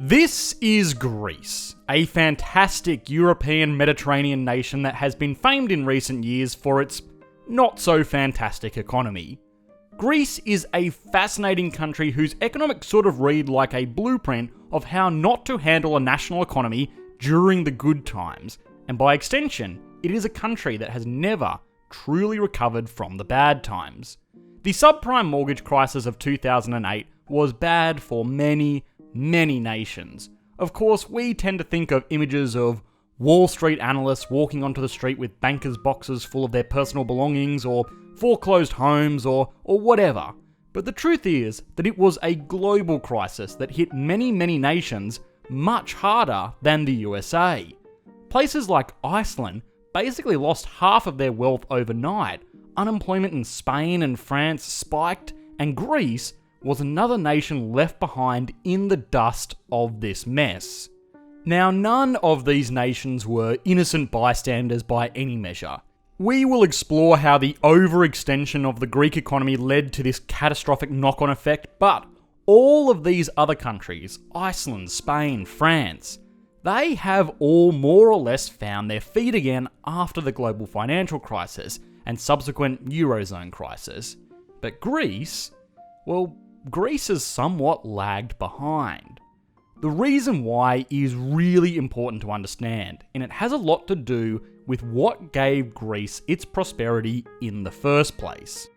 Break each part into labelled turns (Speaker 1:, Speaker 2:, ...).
Speaker 1: This is Greece, a fantastic European Mediterranean nation that has been famed in recent years for its not-so-fantastic economy. Greece is a fascinating country whose economics sort of read like a blueprint of how not to handle a national economy during the good times, and by extension, it is a country that has never truly recovered from the bad times. The subprime mortgage crisis of 2008 was bad for many nations. Of course, we tend to think of images of Wall Street analysts walking onto the street with bankers' boxes full of their personal belongings, or foreclosed homes, or whatever. But the truth is that it was a global crisis that hit many nations much harder than the USA. Places like Iceland basically lost half of their wealth overnight. Unemployment in Spain and France spiked, and Greece was another nation left behind in the dust of this mess. Now, none of these nations were innocent bystanders by any measure. We will explore how the overextension of the Greek economy led to this catastrophic knock-on effect, but all of these other countries, Iceland, Spain, France, they have all more or less found their feet again after the global financial crisis and subsequent Eurozone crisis. But Greece, well, Greece has somewhat lagged behind. The reason why is really important to understand, and it has a lot to do with what gave Greece its prosperity in the first place.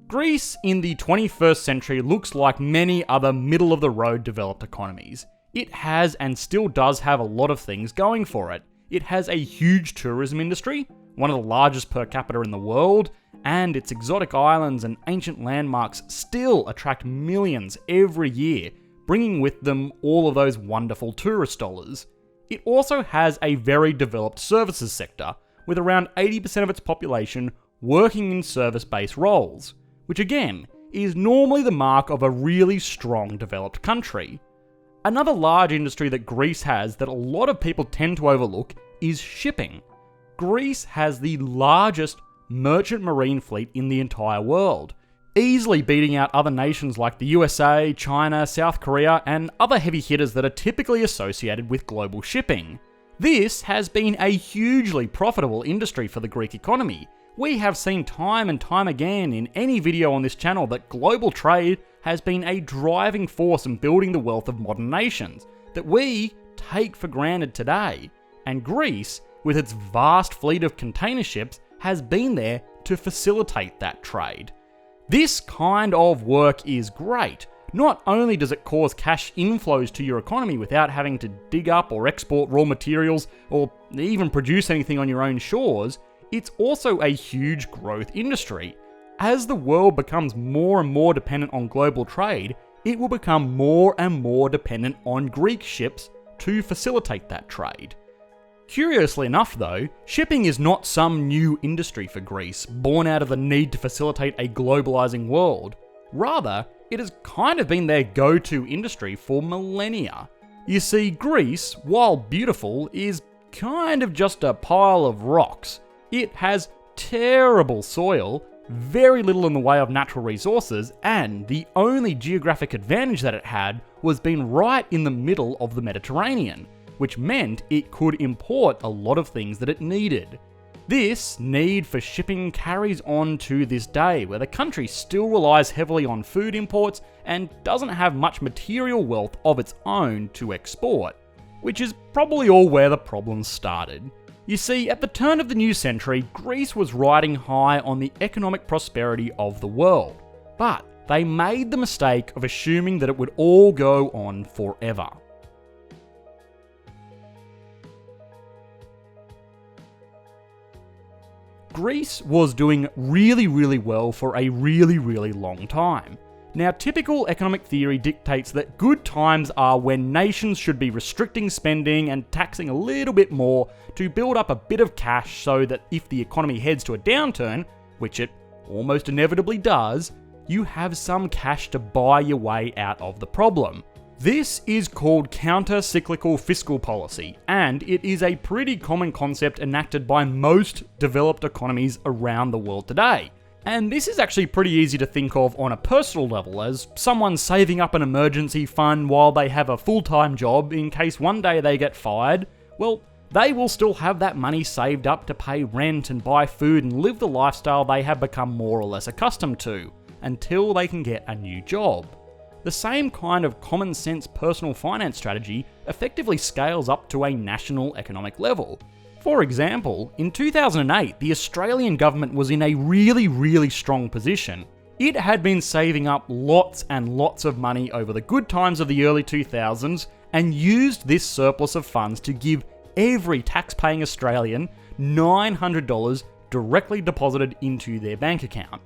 Speaker 1: Greece in the 21st century looks like many other middle-of-the-road developed economies. It has and still does have a lot of things going for it. It has a huge tourism industry, one of the largest per capita in the world, and its exotic islands and ancient landmarks still attract millions every year, bringing with them all of those wonderful tourist dollars. It also has a very developed services sector, with around 80% of its population working in service-based roles, which again, is normally the mark of a really strong developed country. Another large industry that Greece has that a lot of people tend to overlook is shipping. Greece has the largest merchant marine fleet in the entire world, easily beating out other nations like the USA, China, South Korea, and other heavy hitters that are typically associated with global shipping. This has been a hugely profitable industry for the Greek economy. We have seen time and time again in any video on this channel that global trade has been a driving force in building the wealth of modern nations that we take for granted today. And Greece, with its vast fleet of container ships, has been there to facilitate that trade. This kind of work is great. Not only does it cause cash inflows to your economy without having to dig up or export raw materials or even produce anything on your own shores, it's also a huge growth industry. As the world becomes more and more dependent on global trade, it will become more and more dependent on Greek ships to facilitate that trade. Curiously enough though, shipping is not some new industry for Greece, born out of the need to facilitate a globalizing world. Rather, it has kind of been their go-to industry for millennia. You see, Greece, while beautiful, is kind of just a pile of rocks. It has terrible soil, very little in the way of natural resources, and the only geographic advantage that it had was being right in the middle of the Mediterranean, which meant it could import a lot of things that it needed. This need for shipping carries on to this day, where the country still relies heavily on food imports and doesn't have much material wealth of its own to export, which is probably all where the problem started. You see, at the turn of the new century, Greece was riding high on the economic prosperity of the world, but they made the mistake of assuming that it would all go on forever. Greece was doing really well for a really long time. Now, typical economic theory dictates that good times are when nations should be restricting spending and taxing a little bit more to build up a bit of cash so that if the economy heads to a downturn, which it almost inevitably does, you have some cash to buy your way out of the problem. This is called countercyclical fiscal policy, and it is a pretty common concept enacted by most developed economies around the world today. And this is actually pretty easy to think of on a personal level, as someone saving up an emergency fund while they have a full-time job in case one day they get fired. Well, they will still have that money saved up to pay rent and buy food and live the lifestyle they have become more or less accustomed to, until they can get a new job. The same kind of common sense personal finance strategy effectively scales up to a national economic level. For example, in 2008, the Australian government was in a really strong position. It had been saving up lots and lots of money over the good times of the early 2000s and used this surplus of funds to give every tax-paying Australian $900 directly deposited into their bank account.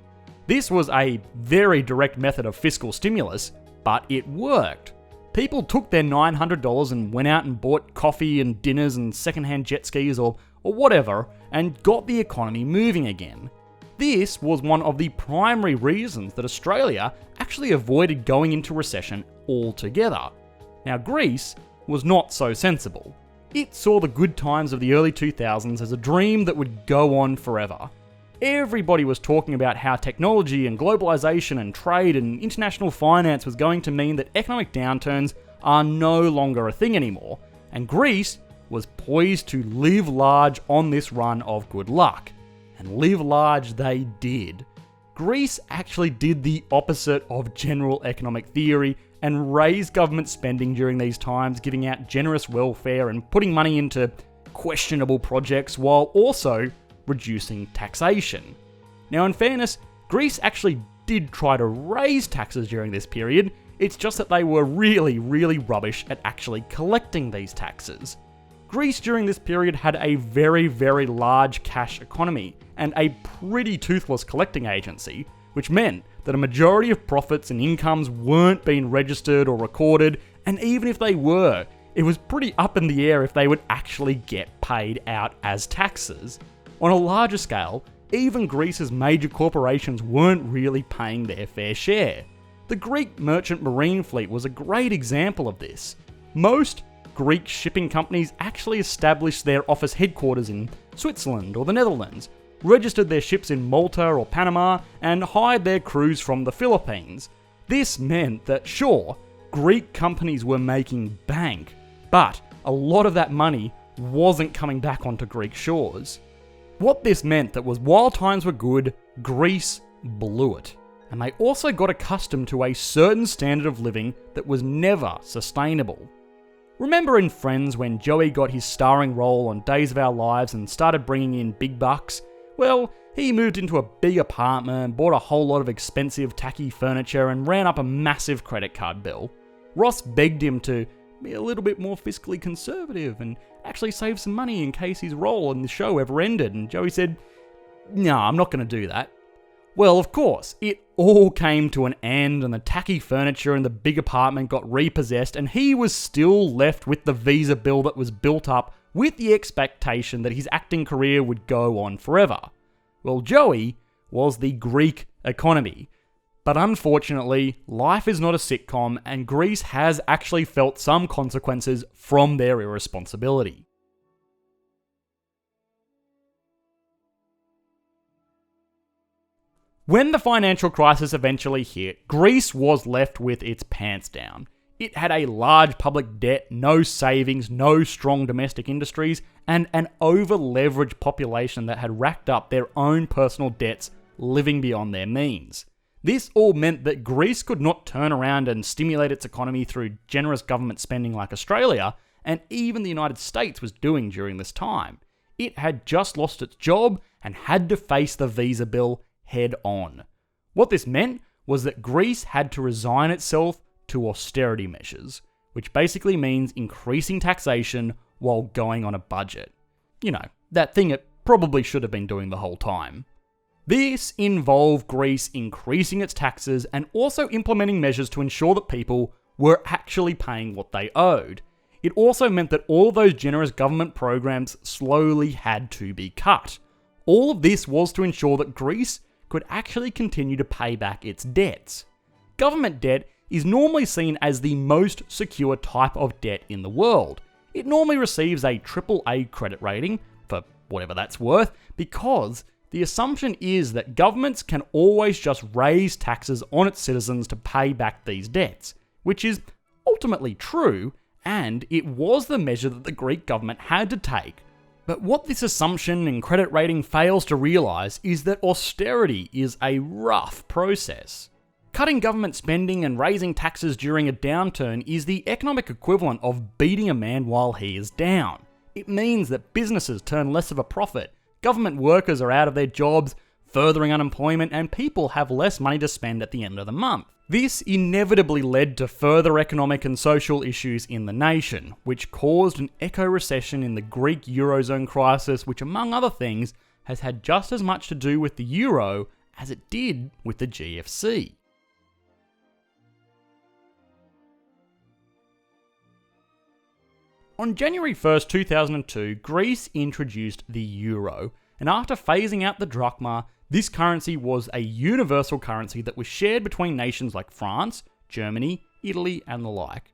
Speaker 1: This was a very direct method of fiscal stimulus, but it worked. People took their $900 and went out and bought coffee and dinners and secondhand jet skis or whatever, and got the economy moving again. This was one of the primary reasons that Australia actually avoided going into recession altogether. Now, Greece was not so sensible. It saw the good times of the early 2000s as a dream that would go on forever. Everybody was talking about how technology and globalization and trade and international finance was going to mean that economic downturns are no longer a thing anymore, and Greece was poised to live large on this run of good luck. And live large they did. Greece actually did the opposite of general economic theory and raised government spending during these times, giving out generous welfare and putting money into questionable projects while also reducing taxation. Now, in fairness, Greece actually did try to raise taxes during this period, it's just that they were really rubbish at actually collecting these taxes. Greece during this period had a very large cash economy and a pretty toothless collecting agency, which meant that a majority of profits and incomes weren't being registered or recorded, and even if they were, it was pretty up in the air if they would actually get paid out as taxes. On a larger scale, even Greece's major corporations weren't really paying their fair share. The Greek merchant marine fleet was a great example of this. Most Greek shipping companies actually established their office headquarters in Switzerland or the Netherlands, registered their ships in Malta or Panama, and hired their crews from the Philippines. This meant that, sure, Greek companies were making bank, but a lot of that money wasn't coming back onto Greek shores. What this meant that was while times were good, Greece blew it. And they also got accustomed to a certain standard of living that was never sustainable. Remember in Friends when Joey got his starring role on Days of Our Lives and started bringing in big bucks? Well, he moved into a big apartment, bought a whole lot of expensive tacky furniture and ran up a massive credit card bill. Ross begged him to be a little bit more fiscally conservative and actually save some money in case his role in the show ever ended, and Joey said, "No, I'm not going to do that." Well, of course, it all came to an end and the tacky furniture in the big apartment got repossessed and he was still left with the visa bill that was built up with the expectation that his acting career would go on forever. Well, Joey was the Greek economy. But unfortunately, life is not a sitcom and Greece has actually felt some consequences from their irresponsibility. When the financial crisis eventually hit, Greece was left with its pants down. It had a large public debt, no savings, no strong domestic industries, and an over-leveraged population that had racked up their own personal debts, living beyond their means. This all meant that Greece could not turn around and stimulate its economy through generous government spending like Australia, and even the United States was doing during this time. It had just lost its job and had to face the visa bill head on. What this meant was that Greece had to resign itself to austerity measures, which basically means increasing taxation while going on a budget. You know, that thing it probably should have been doing the whole time. This involved Greece increasing its taxes and also implementing measures to ensure that people were actually paying what they owed. It also meant that all those generous government programs slowly had to be cut. All of this was to ensure that Greece could actually continue to pay back its debts. Government debt is normally seen as the most secure type of debt in the world. It normally receives a AAA credit rating, for whatever that's worth, because The assumption is that governments can always just raise taxes on its citizens to pay back these debts, which is ultimately true, and it was the measure that the Greek government had to take. But what this assumption and credit rating fails to realise is that austerity is a rough process. Cutting government spending and raising taxes during a downturn is the economic equivalent of beating a man while he is down. It means that businesses turn less of a profit, government workers are out of their jobs, furthering unemployment, and people have less money to spend at the end of the month. This inevitably led to further economic and social issues in the nation, which caused an eco-recession in the Greek Eurozone crisis, which among other things has had just as much to do with the euro as it did with the GFC. On January 1st, 2002, Greece introduced the euro, and after phasing out the drachma, this currency was a universal currency that was shared between nations like France, Germany, Italy, and the like.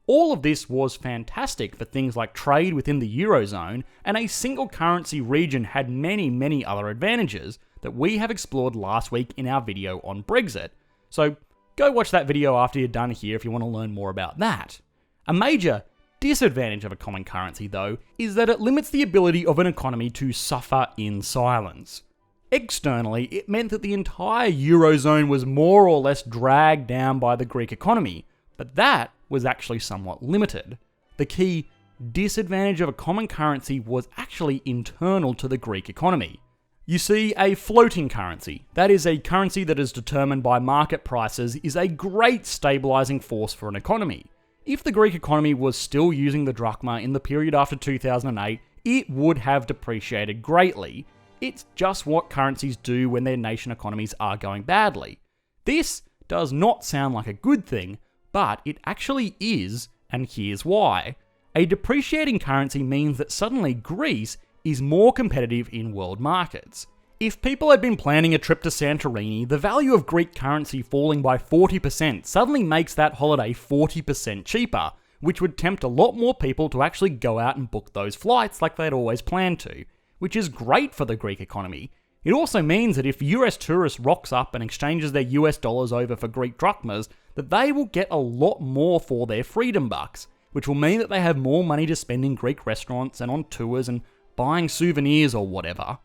Speaker 1: All of this was fantastic for things like trade within the eurozone, and a single currency region had many other advantages that we have explored last week in our video on Brexit. So go watch that video after you're done here if you want to learn more about that. A major disadvantage of a common currency, though, is that it limits the ability of an economy to suffer in silence. Externally, it meant that the entire Eurozone was more or less dragged down by the Greek economy, but that was actually somewhat limited. The key disadvantage of a common currency was actually internal to the Greek economy. You see, a floating currency, that is a currency that is determined by market prices, is a great stabilising force for an economy. If the Greek economy was still using the drachma in the period after 2008, it would have depreciated greatly. It's just what currencies do when their nation economies are going badly. This does not sound like a good thing, but it actually is, and here's why. A depreciating currency means that suddenly Greece is more competitive in world markets. If people had been planning a trip to Santorini, the value of Greek currency falling by 40% suddenly makes that holiday 40% cheaper, which would tempt a lot more people to actually go out and book those flights like they'd always planned to, which is great for the Greek economy. It also means that if US tourists rocks up and exchanges their US dollars over for Greek drachmas, that they will get a lot more for their freedom bucks, which will mean that they have more money to spend in Greek restaurants and on tours and buying souvenirs or whatever.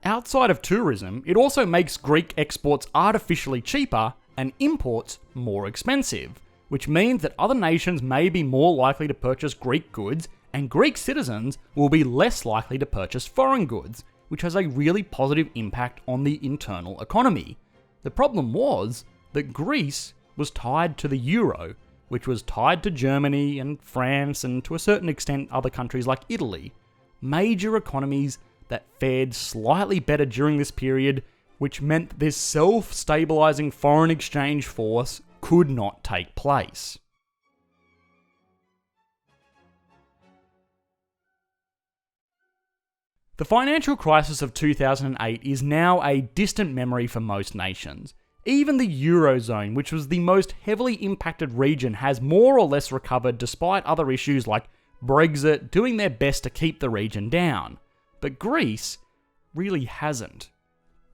Speaker 1: Outside of tourism, it also makes Greek exports artificially cheaper and imports more expensive, which means that other nations may be more likely to purchase Greek goods and Greek citizens will be less likely to purchase foreign goods, which has a really positive impact on the internal economy. The problem was that Greece was tied to the euro, which was tied to Germany and France and to a certain extent other countries like Italy. Major economies that fared slightly better during this period, which meant this self-stabilising foreign exchange force could not take place. The financial crisis of 2008 is now a distant memory for most nations. Even the Eurozone, which was the most heavily impacted region, has more or less recovered despite other issues like Brexit doing their best to keep the region down. But Greece really hasn't.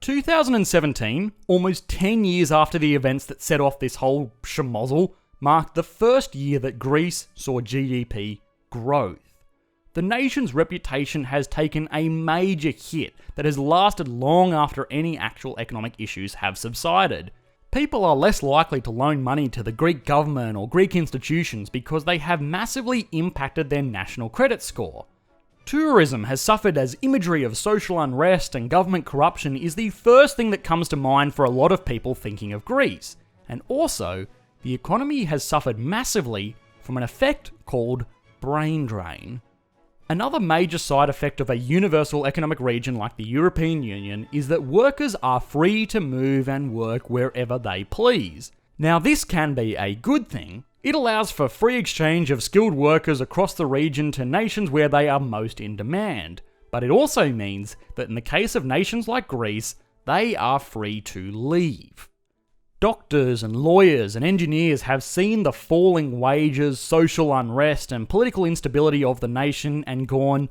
Speaker 1: 2017, almost 10 years after the events that set off this whole schmozzle, marked the first year that Greece saw GDP growth. The nation's reputation has taken a major hit that has lasted long after any actual economic issues have subsided. People are less likely to loan money to the Greek government or Greek institutions because they have massively impacted their national credit score. Tourism has suffered as imagery of social unrest and government corruption is the first thing that comes to mind for a lot of people thinking of Greece. And also, the economy has suffered massively from an effect called brain drain. Another major side effect of a universal economic region like the European Union is that workers are free to move and work wherever they please. Now, this can be a good thing. It allows for free exchange of skilled workers across the region to nations where they are most in demand. But it also means that in the case of nations like Greece, they are free to leave. Doctors and lawyers and engineers have seen the falling wages, social unrest, and political instability of the nation and gone,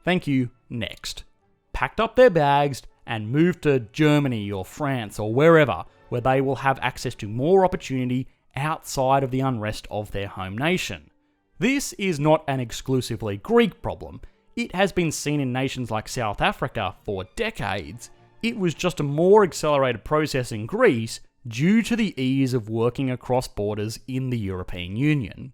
Speaker 1: thank you, next. Packed up their bags and move to Germany or France or wherever, where they will have access to more opportunity outside of the unrest of their home nation. This is not an exclusively Greek problem. It has been seen in nations like South Africa for decades. It was just a more accelerated process in Greece due to the ease of working across borders in the European Union.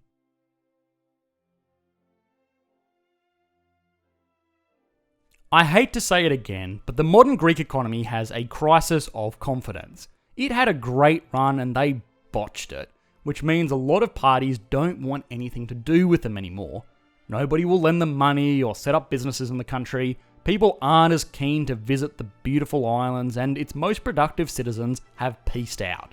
Speaker 1: I hate to say it again, but the modern Greek economy has a crisis of confidence. It had a great run and they botched it, which means a lot of parties don't want anything to do with them anymore. Nobody will lend them money or set up businesses in the country. People aren't as keen to visit the beautiful islands, and its most productive citizens have peaced out.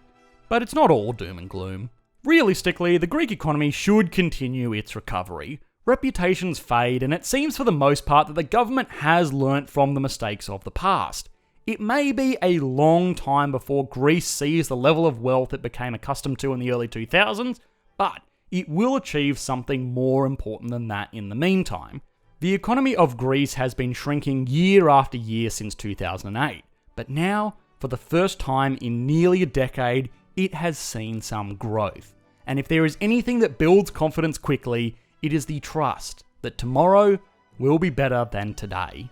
Speaker 1: But it's not all doom and gloom. Realistically, the Greek economy should continue its recovery. Reputations fade, and it seems for the most part that the government has learnt from the mistakes of the past. It may be a long time before Greece sees the level of wealth it became accustomed to in the early 2000s, but it will achieve something more important than that in the meantime. The economy of Greece has been shrinking year after year since 2008, but now, for the first time in nearly a decade, it has seen some growth. And if there is anything that builds confidence quickly, it is the trust that tomorrow will be better than today.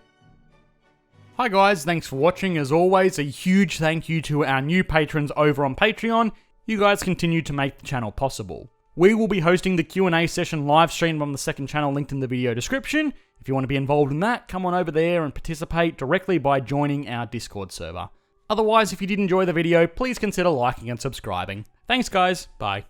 Speaker 1: Hi guys, thanks for watching. As always, a huge thank you to our new patrons over on Patreon. You guys continue to make the channel possible. We will be hosting the Q&A session live streamed on the second channel linked in the video description. If you want to be involved in that, come on over there and participate directly by joining our Discord server. Otherwise, if you did enjoy the video, please consider liking and subscribing. Thanks guys, bye.